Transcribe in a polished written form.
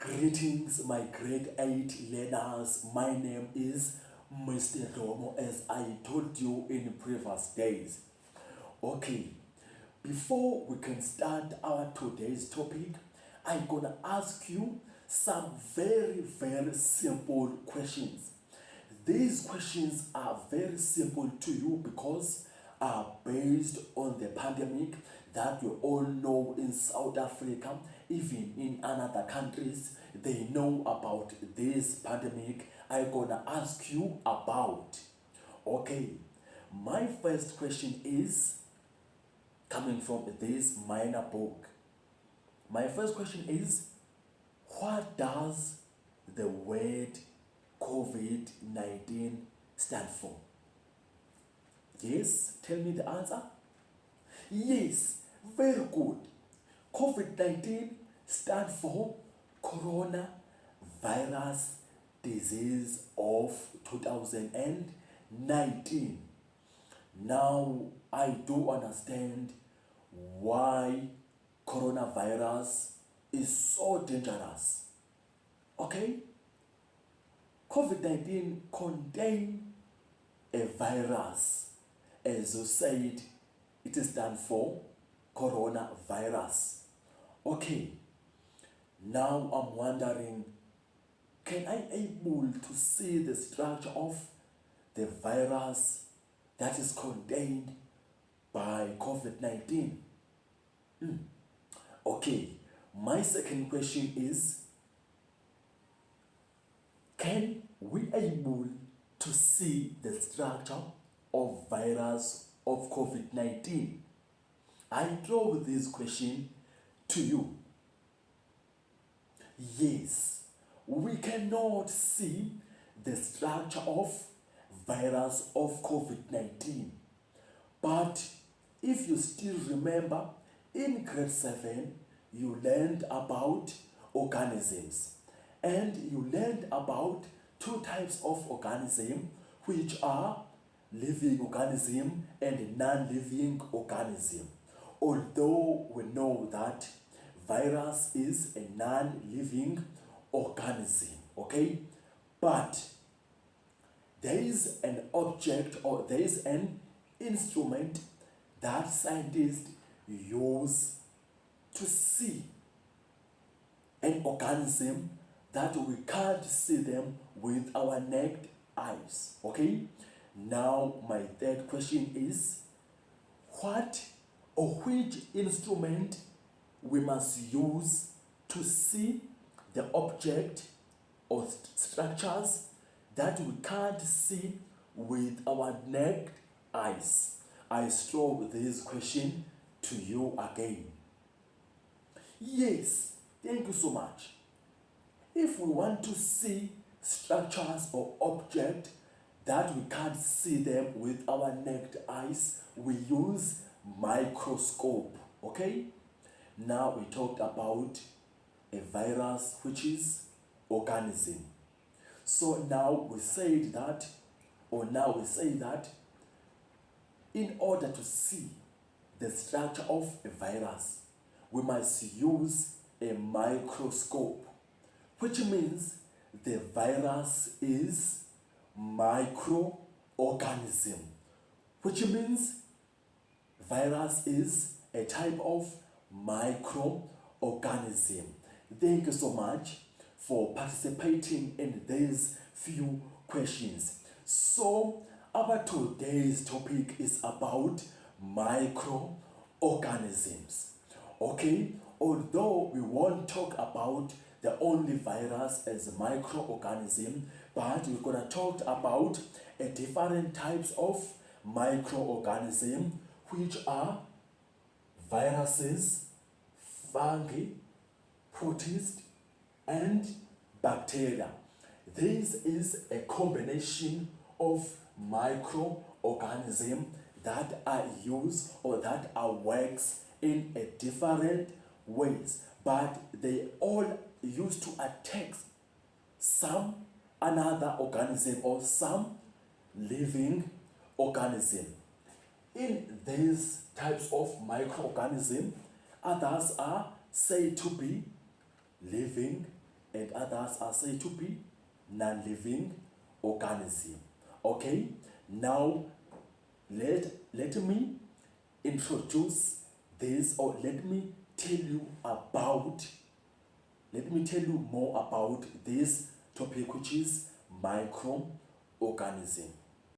Greetings, my grade 8 learners. My name is Mr. Romo, as I told you in previous days. Okay, before we can start our today's topic, I'm gonna ask you some very simple questions. These questions are very simple to you because are based on the pandemic that we all know in South Africa, even in other countries, they know about this pandemic I'm gonna ask you about. Okay, my first question is coming from this minor book. My first question is, what does the word COVID 19 stand for? Yes, tell me the answer. Yes, very good. COVID 19 stands for Coronavirus Disease of 2019. Now, I do understand why coronavirus is so dangerous. Okay? COVID 19 contains a virus. As you said, it stands for coronavirus. Okay, now I'm wondering, can I able to see the structure of the virus that is contained by COVID-19? Okay, my second question is, can we able to see the structure of virus of COVID-19? I throw this question to you. Yes, we cannot see the structure of virus of COVID-19. But if you still remember, in grade 7, you learned about organisms. And you learned about two types of organism, which are living organism and non-living organism. Although we know that virus is a non-living organism, okay? But there is an object or there is an instrument that scientists use to see an organism that we can't see them with our naked eyes. Okay? Now my third question is, what or which instrument we must use to see the object or structures that we can't see with our naked eyes? I throw this question to you again. Yes, thank you so much. If we want to see structures or objects that we can't see them with our naked eyes, we use microscope. Okay? Now we talked about a virus, which is organism. So now we say that in order to see the structure of a virus, we must use a microscope, which means the virus is microorganism, which means virus is a type of microorganism. Thank you so much for participating in these few questions. So our today's topic is about microorganisms. Okay, although we won't talk about the only virus as a microorganism, but we're gonna talk about a different types of microorganism, which are viruses, fungi, protists, and bacteria. This is a combination of microorganisms that are used or that are works in a different ways, but they all used to attack some another organism or some living organism. In these types of microorganisms, others are said to be living and others are said to be non-living organism. Okay, now let me introduce this, or let me tell you more about this topic, which is microorganism.